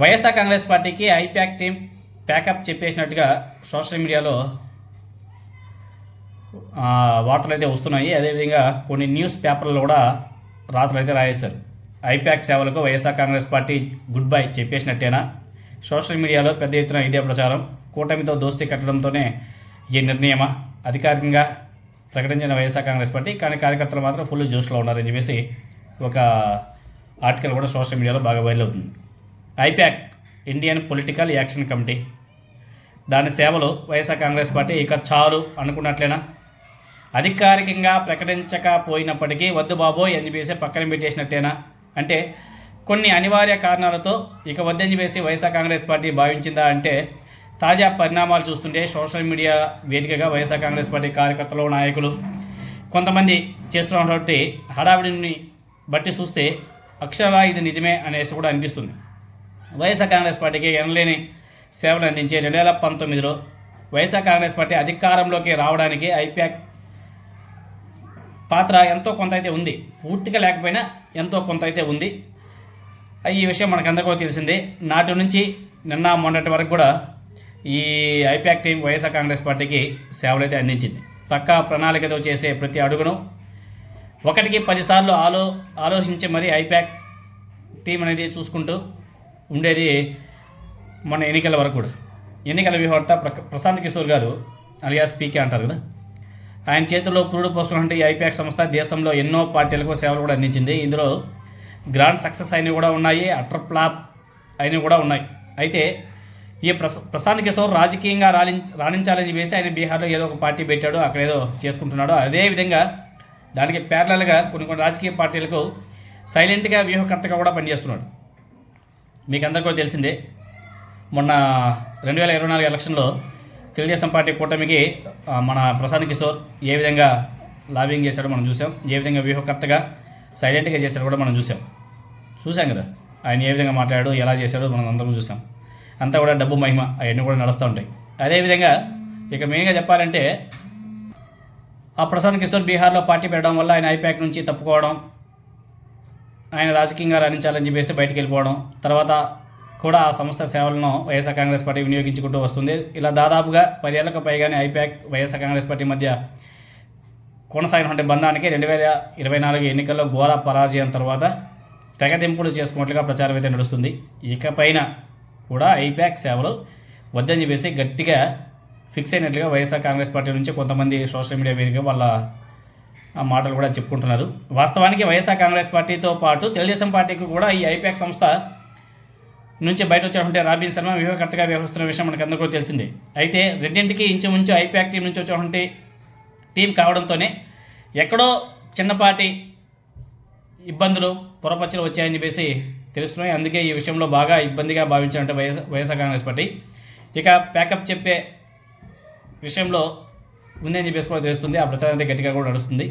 వైఎస్ఆర్ కాంగ్రెస్ పార్టీకి I-PAC team pack up చెప్పేసినట్టుగా social మీడియాలో వార్తలు అయితే వస్తున్నాయి. అదేవిధంగా కొన్ని న్యూస్ పేపర్లలో కూడా రాతలు అయితే రాయేశారు. ఐప్యాక్ సేవలకు YSR Congress party goodbye చెప్పేసినట్టేనా? సోషల్ మీడియాలో పెద్ద ఎత్తున ఇదే ప్రచారం. కూటమితో దోస్తీ కట్టడంతోనే ఈ నిర్ణయమా అధికారికంగా ప్రకటించిన వైఎస్ఆర్ కాంగ్రెస్ పార్టీ, కానీ కార్యకర్తలు మాత్రం ఫుల్ జోష్లో ఉన్నారని చెప్పేసి ఒక ఆర్టికల్ కూడా సోషల్ మీడియాలో బాగా వైరల్ అవుతుంది. I-PAC Indian political action committee, దాని సేవలు వైఎస్ఆర్ కాంగ్రెస్ పార్టీ ఇక చాలు అనుకున్నట్లేనా? అధికారికంగా ప్రకటించకపోయినప్పటికీ వద్దు బాబోయ్ అని చెప్పేసి పక్కన పెట్టేసినట్టేనా? అంటే కొన్ని అనివార్య కారణాలతో ఇక వద్దని చెప్పేసి వైఎస్ఆర్ కాంగ్రెస్ పార్టీ భావించిందా అంటే, తాజా పరిణామాలు చూస్తుంటే సోషల్ మీడియా వేదికగా వైఎస్ఆర్ కాంగ్రెస్ పార్టీ కార్యకర్తలు, నాయకులు కొంతమంది చేస్తున్నటువంటి హడావిడిని బట్టి చూస్తే అక్షరాలా ఇది నిజమే అనేసి కూడా అనిపిస్తుంది. వైఎస్ఆర్ కాంగ్రెస్ పార్టీకి ఎనలేని సేవలు అందించే 2019లో వైఎస్ఆర్ కాంగ్రెస్ పార్టీ అధికారంలోకి రావడానికి ఐప్యాక్ పాత్ర ఎంతో కొంత అయితే ఉంది. పూర్తిగా లేకపోయినా ఎంతో కొంత అయితే ఉంది. ఈ విషయం మనకందరికీ తెలిసిందే. నాటి నుంచి నిన్న మొన్నటి వరకు కూడా ఈ ఐప్యాక్ టీం వైఎస్ఆర్ కాంగ్రెస్ పార్టీకి సేవలు అయితే అందించింది. పక్కా ప్రణాళికతో చేసే ప్రతి అడుగును 1కి 10 సార్లు ఆలోచించి మరి ఐప్యాక్ టీం అనేది చూసుకుంటూ ఉండేది. మన ఎన్నికల వరకు కూడా ఎన్నికల వ్యూహకర్త ప్రశాంత్ కిషోర్ గారు అలియాస్ పీకే అంటారు కదా, ఆయన చేతుల్లో పురుడు పోసుకున్నటువంటి ఈ ఐప్యాక్ సంస్థ దేశంలో ఎన్నో పార్టీలకు సేవలు కూడా అందించింది. ఇందులో గ్రాండ్ సక్సెస్ అయినవి కూడా ఉన్నాయి, అటర్ ఫ్లాప్ అయినవి కూడా ఉన్నాయి. అయితే ఈ ప్రశాంత్ కిషోర్ రాజకీయంగా రాణించాలని చెప్పేసి ఆయన బీహార్లో ఏదో ఒక పార్టీ పెట్టాడు, అక్కడ ఏదో చేసుకుంటున్నాడు. అదేవిధంగా దానికి ప్యారలల్గా కొన్ని రాజకీయ పార్టీలకు సైలెంట్గా వ్యూహకర్తగా కూడా పనిచేస్తున్నాడు. మీకు అందరికీ కూడా తెలిసిందే, మొన్న 2024 ఎలక్షన్లో తెలుగుదేశం పార్టీ కూటమికి మన ప్రశాంత్ కిషోర్ ఏ విధంగా లాబింగ్ చేశాడో మనం చూసాం. ఏ విధంగా వ్యూహకర్తగా సైలెంట్గా చేశాడో కూడా మనం చూసాం కదా. ఆయన ఏ విధంగా మాట్లాడాడు, ఎలా చేశాడో మనం అందరం చూసాం. అంతా కూడా డబ్బు మహిమ అవన్నీ కూడా నడుస్తూ ఉంటాయి. అదేవిధంగా ఇక మెయిన్గా చెప్పాలంటే ఆ ప్రశాంత్ కిషోర్ బీహార్లో పార్టీ పెట్టడం వల్ల ఆయన ఐప్యాక్ నుంచి తప్పుకోవడం, ఆయన రాజకీయంగా రాణించాలని చెప్పేసి బయటికి వెళ్ళిపోవడం, తర్వాత కూడా ఆ సంస్థ సేవలను వైఎస్ఆర్ కాంగ్రెస్ పార్టీ వినియోగించుకుంటూ వస్తుంది. ఇలా దాదాపుగా 10 ఏళ్లకు పైగానే ఐప్యాక్ వైఎస్ఆర్ కాంగ్రెస్ పార్టీ మధ్య కొనసాగినటువంటి బంధానికి 2024 ఎన్నికల్లో ఘోర పరాజయం తర్వాత తెగతింపులు చేసుకున్నట్లుగా ప్రచారం అయితే నడుస్తుంది. ఇకపైన కూడా ఐప్యాక్ సేవలు వద్దని చెప్పేసి గట్టిగా ఫిక్స్ అయినట్లుగా వైఎస్ఆర్ కాంగ్రెస్ పార్టీ నుంచి కొంతమంది సోషల్ మీడియా వేదికగా వాళ్ళ మాటలు కూడా చెప్పుకుంటున్నారు. వాస్తవానికి వైఎస్ఆర్ కాంగ్రెస్ పార్టీతో పాటు తెలుగుదేశం పార్టీకి కూడా ఈ ఐప్యాక్ సంస్థ నుంచి బయట వచ్చేటువంటి రాబిన్ శర్మ వ్యూహకర్తగా వ్యవహరిస్తున్న విషయం మనకు అందరికీ కూడా తెలిసిందే. అయితే రెండింటికి ఇంచుమించు ఐప్యాక్ టీం నుంచి వచ్చేటువంటి టీం కావడంతోనే ఎక్కడో చిన్నపాటి ఇబ్బందులు పొరపచ్చులు వచ్చాయని చెప్పేసి తెలుస్తున్నాయి. అందుకే ఈ విషయంలో బాగా ఇబ్బందిగా భావించాలంటే వైఎస్ఆర్ కాంగ్రెస్ పార్టీ ఇక ప్యాకప్ చెప్పే విషయంలో ఉందని చెప్పేసి కూడా తెలుస్తుంది. ఆ ప్రచారం అయితే గట్టిగా కూడా నడుస్తుంది.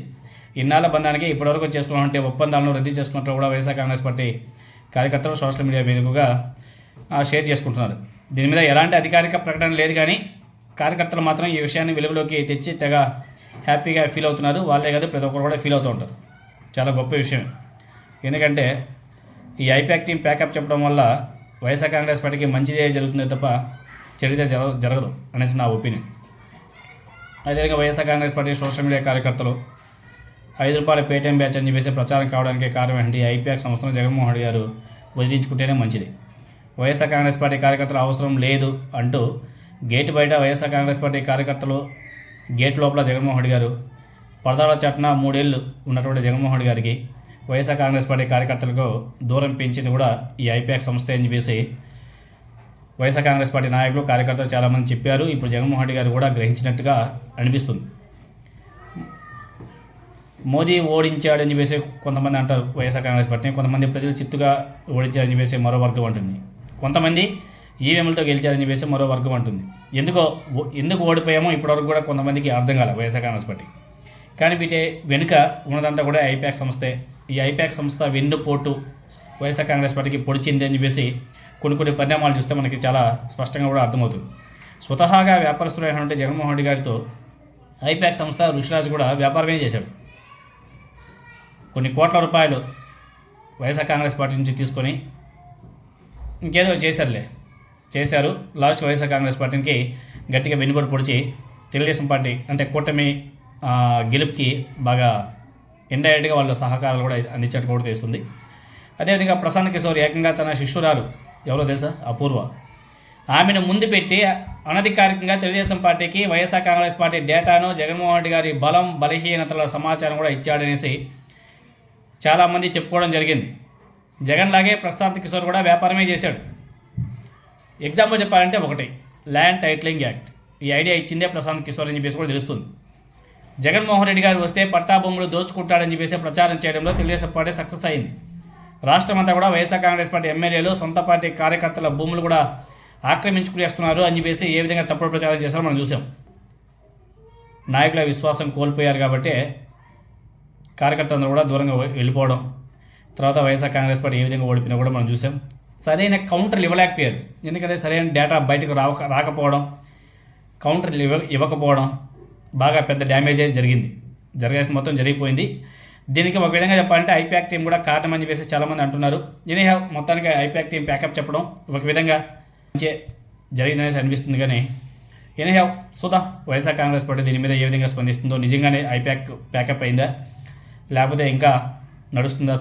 ఇన్నాళ్ళ బంధానికి ఇప్పటివరకు చేసుకున్నటువంటి ఒప్పందాలను రద్దు చేసుకున్నట్లు కూడా వైఎస్ఆర్ కాంగ్రెస్ పార్టీ కార్యకర్తలు సోషల్ మీడియా వేదికగా షేర్ చేసుకుంటున్నారు. దీని మీద ఎలాంటి అధికారిక ప్రకటన లేదు, కానీ కార్యకర్తలు మాత్రం ఈ విషయాన్ని వెలుగులోకి తెచ్చి తెగ హ్యాపీగా ఫీల్ అవుతున్నారు. వాళ్ళే కాదు ప్రతి ఒక్కరు కూడా ఫీల్ అవుతూ ఉంటారు. చాలా గొప్ప విషయం. ఎందుకంటే ఈ ఐప్యాక్ టీం ప్యాకప్ చెప్పడం వల్ల వైఎస్ఆర్ కాంగ్రెస్ పార్టీకి మంచిదే జరుగుతుంది తప్ప చెడితే జరగదు అనేసి నా ఒపీనియన్. అదేవిధంగా YSR Congress party social media కార్యకర్తలు ₹5 పేటీఎం బ్యాచ్ అని చెప్పేసి ప్రచారం కావడానికి కారణం ఏంటి? ఐప్యాక్ సంస్థను జగన్మోహన్ రెడ్డి గారు వదిలించుకుంటేనే మంచిది. వైఎస్ఆర్ కాంగ్రెస్ పార్టీ కార్యకర్తల అవసరం లేదు అంటూ గేటు బయట వైఎస్ఆర్ కాంగ్రెస్ పార్టీ కార్యకర్తలు, గేట్ లోపల జగన్మోహన్ రెడ్డి గారు, పరదాల చాటున 3 ఏళ్ళు ఉన్నటువంటి జగన్మోహన్ రెడ్డి గారికి వైఎస్ఆర్ కాంగ్రెస్ పార్టీ కార్యకర్తలకు దూరం పెంచింది కూడా ఈ ఐప్యాక్ సంస్థ అని చెప్పేసి వైఎస్ఆర్ కాంగ్రెస్ పార్టీ నాయకులు, కార్యకర్తలు చాలామంది చెప్పారు. ఇప్పుడు జగన్మోహన్ రెడ్డి గారు కూడా గ్రహించినట్టుగా అనిపిస్తుంది. మోదీ ఓడించాడని చెప్పేసి కొంతమంది అంటారు వైఎస్ఆర్ కాంగ్రెస్ పార్టీని, కొంతమంది ప్రజలు చిత్తుగా ఓడించారని చెప్పేసి మరో వర్గం అంటుంది, కొంతమంది ఈవీఎంలతో గెలిచారని చెప్పేసి మరో వర్గం అంటుంది. ఎందుకు ఓడిపోయామో ఇప్పటివరకు కూడా కొంతమందికి అర్థం కాలేదు వైఎస్ఆర్ కాంగ్రెస్ పార్టీ. కానీ వీటి వెనుక ఉన్నదంతా కూడా ఐప్యాక్ సంస్థే. ఈ ఐప్యాక్ సంస్థ వెన్నుపోటు వైఎస్ఆర్ కాంగ్రెస్ పార్టీకి పొడిచింది అని చెప్పేసి కొన్ని పరిణామాలు చూస్తే మనకి చాలా స్పష్టంగా కూడా అర్థమవుతుంది. స్వతహాగా వ్యాపారస్తులైనటువంటి జగన్మోహన్ రెడ్డి గారితో ఐప్యాక్ సంస్థ ఋషిరాజ్ కూడా వ్యాపారమే చేశాడు. కొన్ని కోట్ల రూపాయలు వైఎస్ఆర్ కాంగ్రెస్ పార్టీ నుంచి తీసుకొని ఇంకేదో చేశారు. లాస్ట్ వైఎస్ఆర్ కాంగ్రెస్ పార్టీకి గట్టిగా వెన్నుపోటు పొడిచి తెలుగుదేశం పార్టీ అంటే కూటమి గెలుపుకి బాగా ఇండైరెక్ట్గా వాళ్ళ సహకారాలు కూడా అందించడం కూడా తెలుస్తుంది. అదేవిధంగా ప్రశాంత్ కిషోర్ ఏకంగా తన శిష్యురాలు ఎవరో తెలుసా, అపూర్వ, ఆమెను ముందు పెట్టి అనధికారికంగా తెలుగుదేశం పార్టీకి వైఎస్ఆర్ కాంగ్రెస్ పార్టీ డేటాను జగన్మోహన్ రెడ్డి గారి బలహీనతల సమాచారం కూడా ఇచ్చాడనేసి చాలామంది చెప్పుకోవడం జరిగింది. జగన్ లాగే ప్రశాంత్ కిషోర్ కూడా వ్యాపారమే చేశాడు. ఎగ్జాంపుల్ చెప్పాలంటే ఒకటి, ల్యాండ్ టైటిలింగ్ యాక్ట్. ఈ ఐడియా ఇచ్చిందే ప్రశాంత్ కిషోర్ అని చెప్పేసి కూడా తెలుస్తుంది. జగన్మోహన్ రెడ్డి గారు వస్తే పట్టా భూములు దోచుకుంటాడని చెప్పేసి ప్రచారం చేయడంలో తెలుగుదేశం పార్టీ సక్సెస్ అయింది. రాష్ట్రమంతా కూడా వైఎస్ఆర్ కాంగ్రెస్ పార్టీ ఎమ్మెల్యేలు సొంత పార్టీ కార్యకర్తల భూములు కూడా ఆక్రమించుకునేస్తున్నారు అని చెప్పేసి ఏ విధంగా తప్పుడు ప్రచారం చేస్తారో మనం చూసాం. నాయకుల విశ్వాసం కోల్పోయారు కాబట్టి కార్యకర్తలందరూ కూడా దూరంగా వెళ్ళిపోవడం, తర్వాత వైఎస్ఆర్ కాంగ్రెస్ పార్టీ ఏ విధంగా ఓడిపోయినా కూడా మనం చూసాం. సరైన కౌంటర్లు ఇవ్వలేకపోయారు. ఎందుకంటే సరైన డేటా బయటకు రాకపోవడం, కౌంటర్లు ఇవ్వకపోవడం బాగా పెద్ద డ్యామేజ్ అయితే జరగాల్సిన మొత్తం జరిగిపోయింది. దీనికి ఒక విధంగా చెప్పాలంటే ఐపాక్ టీం కూడా కారణం అని చెప్పేసి చాలామంది అంటున్నారు. మొత్తానికి ఐపాక్ టీం ప్యాకప్ చెప్పడం ఒక విధంగా మంచి జరిగిందనేసి అనిపిస్తుంది. కానీ చూద్దాం వైఎస్ఆర్ కాంగ్రెస్ పార్టీ దీని మీద ఏ విధంగా స్పందిస్తుందో. నిజంగానే ప్యాకప్ అయిందా లేకపోతే ఇంకా నడుస్తుందా